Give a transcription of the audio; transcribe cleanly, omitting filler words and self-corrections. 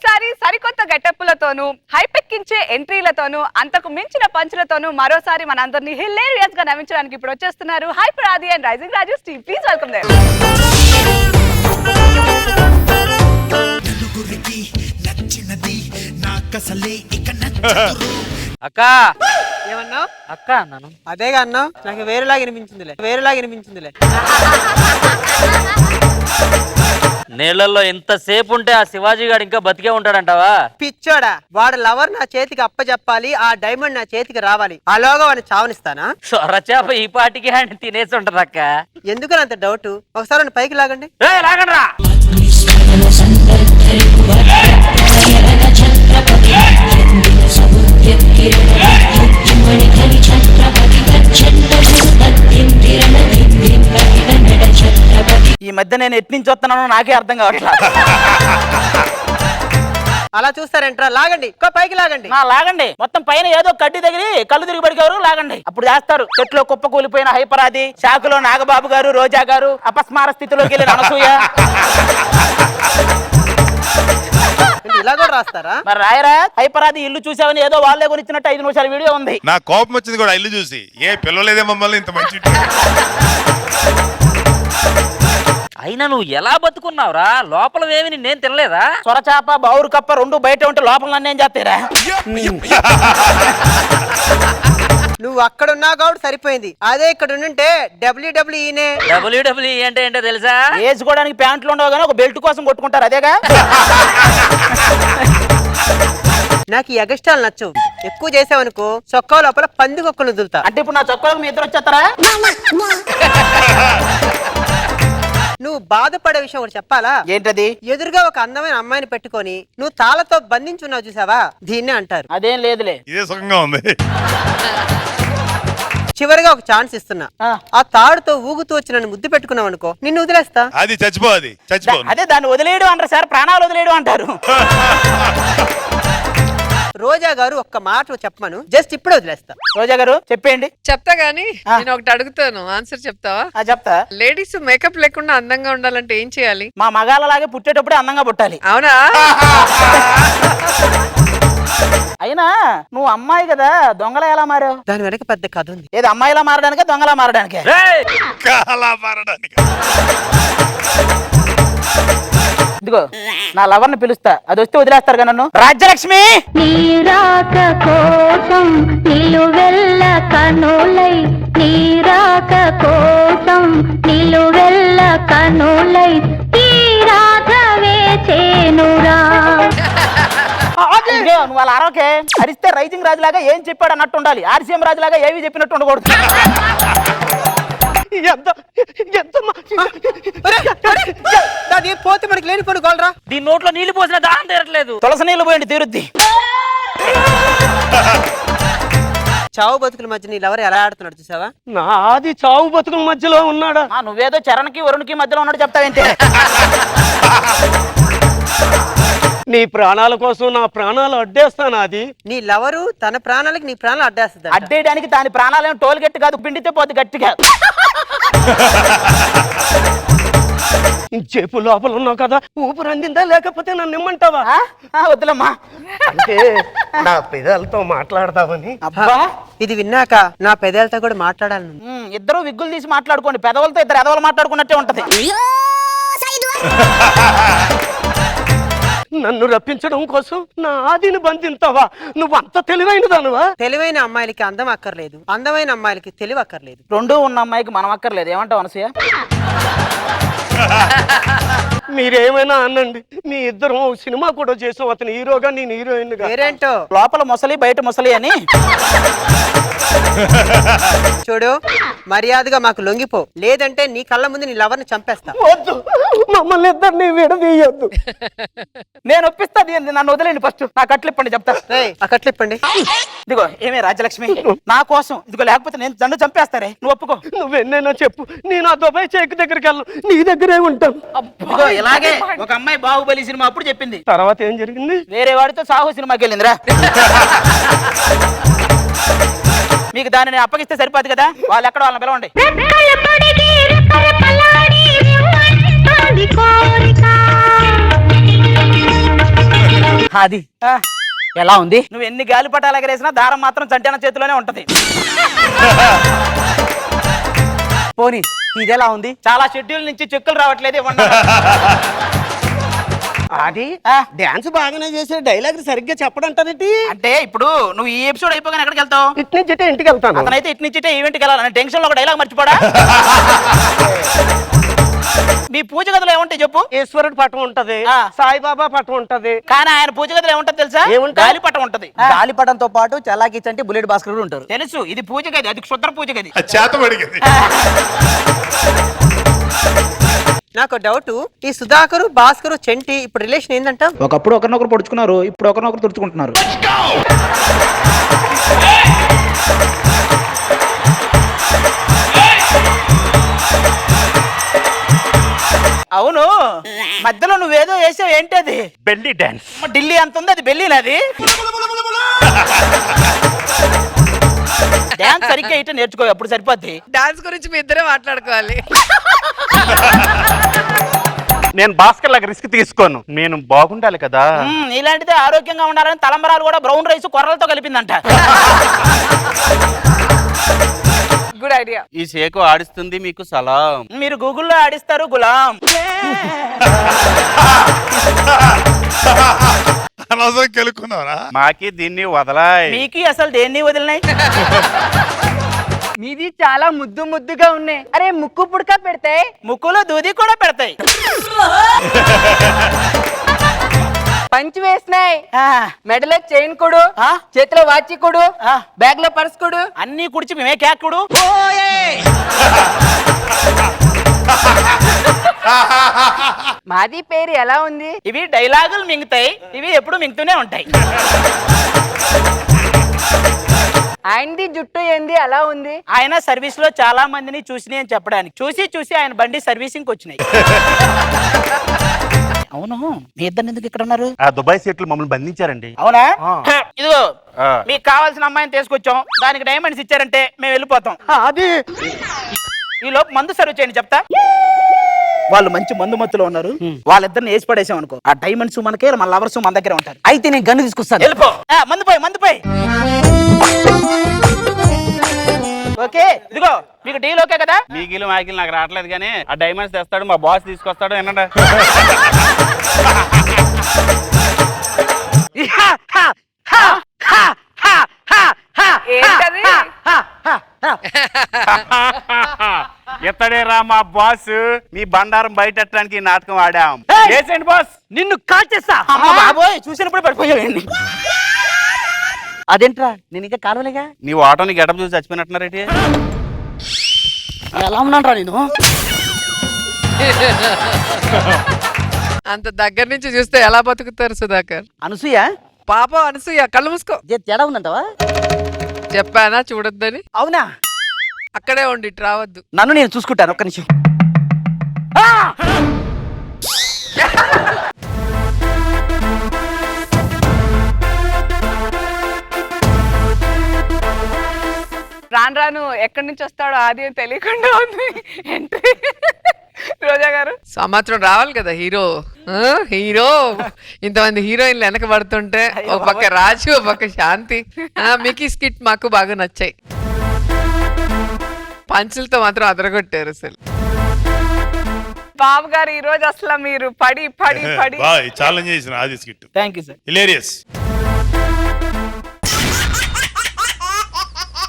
ప్రతిసారి సరికొత్త గెటప్పులతోనూ హైపెక్కించే ఎంట్రీలతోనూ అంతకు మించిన పంచులతోనూ మరోసారి మనందరినీ హిలేరియస్ గా నవ్వించడానికి ఇప్పుడు వచ్చేస్తున్నారు hyper Aadi and rising Raju team. Please welcome them. అక్క ఏమన్నావు? అక్క అన్నాను. అదేగా అన్నావు, నాకు వేరేలాగా వినిపించిందిలే. నీళ్ళల్లో ఇంతసేపు ఉంటే ఆ శివాజీ గారు ఇంకా బతికే ఉంటాడంటావా? పిచ్చోడా, వాడు లవర్ నా చేతికి అప్పచెప్పాలి, ఆ డైమండ్ నా చేతికి రావాలి, అలాగా వాడిని చావనిస్తానా? సొరచేప ఈ పాటికి ఆయన తినేసి ఉంటది అక్క. ఎందుకు అంత డౌట్? ఒకసారి నన్ను పైకి లాగండి. లాగండి రా. ఈ మధ్య నేను ఎట్నుంచి వస్తున్నానో నాకే అర్థం కావట్లేదు. అలా చూస్తారంటారా? లాగండి, పైకి లాగండి. లాగండి. మొత్తం పైన ఏదో కడ్డి తగిలి కళ్ళు తిరిగి పడికేవారు లాగండి. అప్పుడు చేస్తారు. చెట్లో కుప్ప కూలిపోయిన హైపరాది, శాఖలో నాగబాబు గారు, రోజా గారు, అపస్మార స్థితిలోకి వెళ్ళిన అనసూయ. ఇలా కూడా రాస్తారా? మరి రాయరా? హైపరాది ఇల్లు చూసావని ఏదో వాళ్ళే కొనిచ్చినట్టు 5 నిమిషాల వీడియో ఉంది. నా కోపం వచ్చింది కూడా ఇల్లు చూసి. ఏ పిల్లలేదే మమ్మల్ని ఇంత మంచి. అయినా నువ్వు ఎలా బతుకున్నావురా? లోపల ఏమి నేను తినలేదా? సొరచాప బావురు కప్ప రెండు బయట ఉంటే లోపల నన్ను ఏం చేస్తారా? నువ్వు అక్కడ ఉన్నావు కాబట్టి సరిపోయింది. అదే ఇక్కడ ఉంటే WWE అంటే ఏంటో తెలుసా? వేసుకోవడానికి ప్యాంట్లు ఉండవు కానీ ఒక బెల్ట్ కోసం కొట్టుకుంటారు. అదేగా. నాకు ఈ ఎగస్ట్రాలు నచ్చవు. ఎక్కువ చేసావనుకో చొక్కా లోపల పందికొక్కలు వదులుతా. అంటే ఇప్పుడు నా చొక్కాలకు మీ ఇద్దరు వచ్చేస్తారా? నువ్వు బాధపడే విషయం ఒకటి చెప్పాలా? ఏంటది? ఎదురుగా ఒక అందమైన అమ్మాయిని పెట్టుకొని నువ్వు తాళతో బంధించున్నావు చూసావా, దీన్నే అంటారు. అదేం లేదులే, ఇదే సుఖంగా ఉంది. చివరిగా ఒక ఛాన్స్ ఇస్తున్నా. ఆ తాడుతో ఊగుతూ వచ్చి నన్ను ముద్దు పెట్టుకున్నావు అనుకో, నిన్ను వదిలేస్తా. అది చచ్చిపో. అదే దాన్ని వదిలేయడం అంటారు సార్, ప్రాణాలు వదిలేయడం అంటారు. రోజా గారు ఒక్క మాట చెప్పమను, జస్ట్ ఇప్పుడే వదిలేస్తా. రోజా గారు చెప్పేయండి. చెప్తా గానీ నేను ఒకటి అడుగుతాను, ఆన్సర్ చెప్తావా? చెప్తా. లేడీస్ మేకప్ లేకుండా అందంగా ఉండాలంటే ఏం చేయాలి? మా మగాళ్ళలాగే పుట్టేటప్పుడే అందంగా పుట్టాలి. అవునా? అయినా నువ్వు అమ్మాయి కదా, దొంగలా ఎలా మారావు? దాని వెనక పెద్ద కథ ఉంది. ఏది అమ్మాయిలా మారడానికే దొంగలా మారడానికే? ఇదిగో నా లవర్ ని పిలుస్తా, అది వస్తే వదిలేస్తారు కదా నన్ను. రాజ్యలక్ష్మి, నీరాక కోసం నిలువెల్ల కనులై, నీరాక కోసం నిలువెల్ల కనులై, ఈ రాధవే చేనురా. నువ్వు అలా అరవకే. అరిస్తే రైజింగ్ రాజులాగా ఏం చెప్పాడు అన్నట్టు ఉండాలి, ఆర్సీఎం రాజులాగా ఏవి చెప్పినట్టు ఉండకూడదు. పోతే మనకి లేని పడు గోల్రా. దీని నోట్లో నీళ్లు పోసిన దాహం తీరట్లేదు, తులసి నీళ్లు పోయింది తీరుద్ది. చావు బతుకుల మధ్య నీ లవర్ ఎలా ఆడుతున్నాడు చూసావా? నాది చావు బతుకుల మధ్యలో ఉన్నాడా? నువ్వేదో చరణ్కి వరుణ్కి మధ్యలో ఉన్నాడు చెప్తావేంటి? నీ ప్రాణాల కోసం నా ప్రాణాలు అడ్డేస్తాను. అది నీ లవరు తన ప్రాణాలకి నీ ప్రాణాలు అడ్డేస్తుంది. అడ్డేయడానికి దాని ప్రాణాలేం టోల్ గట్టి కాదు, పిండితే పోతే గట్టిగా. ఇంచేపు లోపల ఉన్నావు కదా, ఊపిరి అందిందా లేకపోతే నన్ను ఇమ్మంటావా? వద్దులమ్మా, అంటే నా పెదాలతో మాట్లాడతావని. అబ్బా, ఇది విన్నాక నా పెదాలతో కూడా మాట్లాడాలను. ఇద్దరు విగ్గులు తీసి మాట్లాడుకోండి, పెదవులతో ఇద్దరు ఎదవలు మాట్లాడుకున్నట్టే ఉంటది. నన్ను రప్పించడం కోసం నా ఆదిని బంధింతావా? నువ్వు అంత తెలివైనదానువా? తెలివైన అమ్మాయిలకి అందం అక్కర్లేదు, అందమైన అమ్మాయిలకి తెలివి అక్కర్లేదు. రెండూ ఉన్న అమ్మాయికి మనం అక్కర్లేదు. ఏమంటావు అనసూయ? మీరేమైనా అనండి, మీ ఇద్దరం సినిమా కూడా చేసాం. అతను హీరోగా, నేను హీరోయిన్ గా. పేరేంటో? లోపల ముసలి బయట ముసలి అని. చూడు, మర్యాదగా మాకు లొంగిపో, లేదంటే నీ కళ్ళ ముందు నీ లవర్ని చంపేస్తా. వద్దు, మమ్మల్ని ఇద్దరిని విడదీయొద్దు. నేను ఒప్పిస్తా, నన్ను వదిలేండి. ఫస్ట్ నా కట్లిప్పండి చెప్తా. ఆ కట్లిప్పండి. ఇదిగో ఏమే రాజ్యలక్ష్మి, నా కోసం ఇదిగో, లేకపోతే నేను నన్ను చంపేస్తారే. నువ్వు ఒప్పుకో. నువ్వెన్నైనా చెప్పు, నేను ఆ దుబాయ్ చేక్ దగ్గరికి వెళ్ళను, నీ దగ్గరే ఉంటాను. ఇలాగే ఒక అమ్మాయి బాహుబలి సినిమా అప్పుడు చెప్పింది. తర్వాత ఏం జరిగింది? వేరే వాడితో సాహు సినిమాకి వెళ్ళిందిరా. మీకు దానిని అప్పగిస్తే సరిపోదు కదా, వాళ్ళు ఎక్కడ వాళ్ళని పిలవండి. అది ఎలా ఉంది? నువ్వు ఎన్ని గాలిపటాలు ఎగరేసినా దారం మాత్రం చంటన చేతిలోనే ఉంటది. పోనీ ఇదెలా ఉంది? చాలా షెడ్యూల్ నుంచి చెక్కులు రావట్లేదు. ఇవ్వండి. అది డాన్స్ బాగానే చేసే డైలాగ్ సరిగ్గా చెప్పడంటారేంటి? అంటే ఇప్పుడు నువ్వు ఈ ఎపిసోడ్ అయిపోగానే ఎక్కడికి వెళ్తావు? ఇటు నుంచి ఇటే ఇంటికి వెళ్తాను. అతనైతే ఇటు నుంచి ఈవెంట్కి వెళ్ళాలని టెన్షన్ లో ఒక డైలాగ్ మర్చిపోడా? మీ పూజ గదిలో ఏముంటాయి చెప్పు? ఈశ్వరుడు పటం ఉంటది, సాయిబాబా పటం ఉంటది. కానీ ఆయన పూజ గదిలో ఏముంటది తెలుసా? గాలి పటం ఉంటది. గాలిపటంతో పాటు చలాకి చంటి బుల్లెట్ భాస్కర్ కూడా ఉంటారు. తెలుసు, ఇది పూజ గది, అది క్షుద్ర పూజ గది. చేత పడిగింది. నాకు డౌట్, ఈ సుధాకరు భాస్కరు చంటి ఇప్పుడు రిలేషన్ ఏందంట? ఒకప్పుడు ఒకరినొకరు పొడుచుకున్నారు, ఇప్పుడు ఒకరినొకరు తుడుచుకుంటున్నారు. అవును, మధ్యలో నువ్వేదో వేసావు, ఏంటి అది? Belly dance. ఢిల్లీ అంత ఉంది, అది బెల్లి నాది. డాన్స్ సరిగ్గా ఇటు నేర్చుకో, అప్పుడు సరిపోద్ది. డాన్స్ గురించి మీ ఇద్దరే మాట్లాడుకోవాలి. నేను భాస్కర్ లాగా రిస్క్ తీసుకోను, నేను బాగుండాలి కదా. ఇలాంటిదే ఆరోగ్యంగా ఉండాలని తలంబరాలు కూడా బ్రౌన్ రైస్ కొర్రలతో కలిపిందంట. Good idea. ఈ షేకు ఆడిస్తుంది మీకు సలాం. మీరు గూగుల్లో ఆడిస్తారు గులాం. అనవసరం కెలుక్కున్నారా? మాకి దీన్ని వదలాయ్. మీకు అసలు దేన్ని వదిలినాయి? మీది చాలా ముద్దు ముద్దుగా ఉన్నాయి. అరే ముక్కు పుడక పెడితే ముక్కులో దూది కూడా పెడతాయి. పంచి వేసినాయి, ఆ, మెడలో చైన్ కొడు, ఆ? చేతిలో వాచి కొడు, ఆ. బ్యాగ్ లో పర్స్ కొడు. అన్ని కుడిచి మేమే కేకుడు. మాది పేరు ఎలా ఉంది? ఇవి డైలాగులు మింగుతాయి, ఇవి ఎప్పుడు మింగుతూనే ఉంటాయి. ఆయనది జుట్టు ఏంది అలా ఉంది? ఆయన సర్వీస్ లో చాలా మందిని చూసినాయి అని చెప్పడానికి, చూసి చూసి ఆయన బండి సర్వీసింగ్ వచ్చినాయి. అవును, మీ ఇద్దరు ఎందుకు ఇక్కడ ఉన్నారు? ఆ దుబాయ్ సీట్లు మమ్మల్ని బంధించారండి. అవునా? ఇదిగో మీకు కావాల్సిన అమ్మాయిని తీసుకొచ్చాం, దానికి డైమండ్స్ ఇచ్చారంటే మేము వెళ్ళిపోతాం. అది ఈ లోపు మందు సర్వ్ చేయండి చెప్తా. వాళ్ళు మంచి మందు మత్తులో ఉన్నారు, వాళ్ళిద్దరిని వేసి పడేసాం అనుకో, ఆ డైమండ్స్ మనకే, మన లవర్స్ మన దగ్గర ఉంటారు. అయితే నేను గన్ను తీసుకొస్తాను. వెళ్ళిపో. మందు పోయి, మందు పోయి. ఓకే, ఇదిగో మీకు డీల్ ఓకే కదా? మీగిలు మాకిలు నాకు రావట్లేదు కానీ ఆ డైమండ్స్ తెస్తాడు, మా బాస్ తీసుకొస్తాడు. ఏనండి ఏంటది? ఎత్తడే రా మా బాస్, మీ బండారం బయటెట్టడానికి ఈ నాటకం ఆడాం. చేసేయండి బాస్. నిన్ను కాల్ చేస్తా. అమ్మ బాబోయ్, చూసినప్పుడు పడిపోయావండి. అదేంట్రా, నేను ఇంకా కాలవలేగా. నీ వాటో నీ గెటప్ చూసి చచ్చిపోయినట్టున్నారేంటి? ఎలా ఉన్నాను నేను? అంత దగ్గర నుంచి చూస్తే ఎలా బతుకుతారు సుధాకర్? అనసూయ పాప అనసూయ, కళ్ళు మూసుకో. తేడా ఉందంటావా? చెప్పానా చూడొద్దని? అవునా? అక్కడే ఉండి ఇటు రావద్దు. నన్ను నేను చూసుకుంటాను, ఒక్క నిమిషం. రాను రాను ఎక్కడి నుంచి వస్తాడో ఆది అని తెలియకుండా ఉంది ఎంట్రీ. రోజా గారు, సంవత్సరం రావాలి కదా హీరో. హీరో ఇంతమంది హీరోయిన్లు వెనక పడుతుంటే ఒక పక్క రాజు, ఒక పక్క శాంతి. మీకు ఈ స్కిట్ మాకు బాగా నచ్చాయి. పంచులతో మాత్రం అదరగొట్టారు అసలు. బాబు గారు ఈ రోజు అసలు మీరు పడి పడి పడి బాయ్ ఛాలెంజ్ చేసిన ఆది skit thank you sir. Hilarious.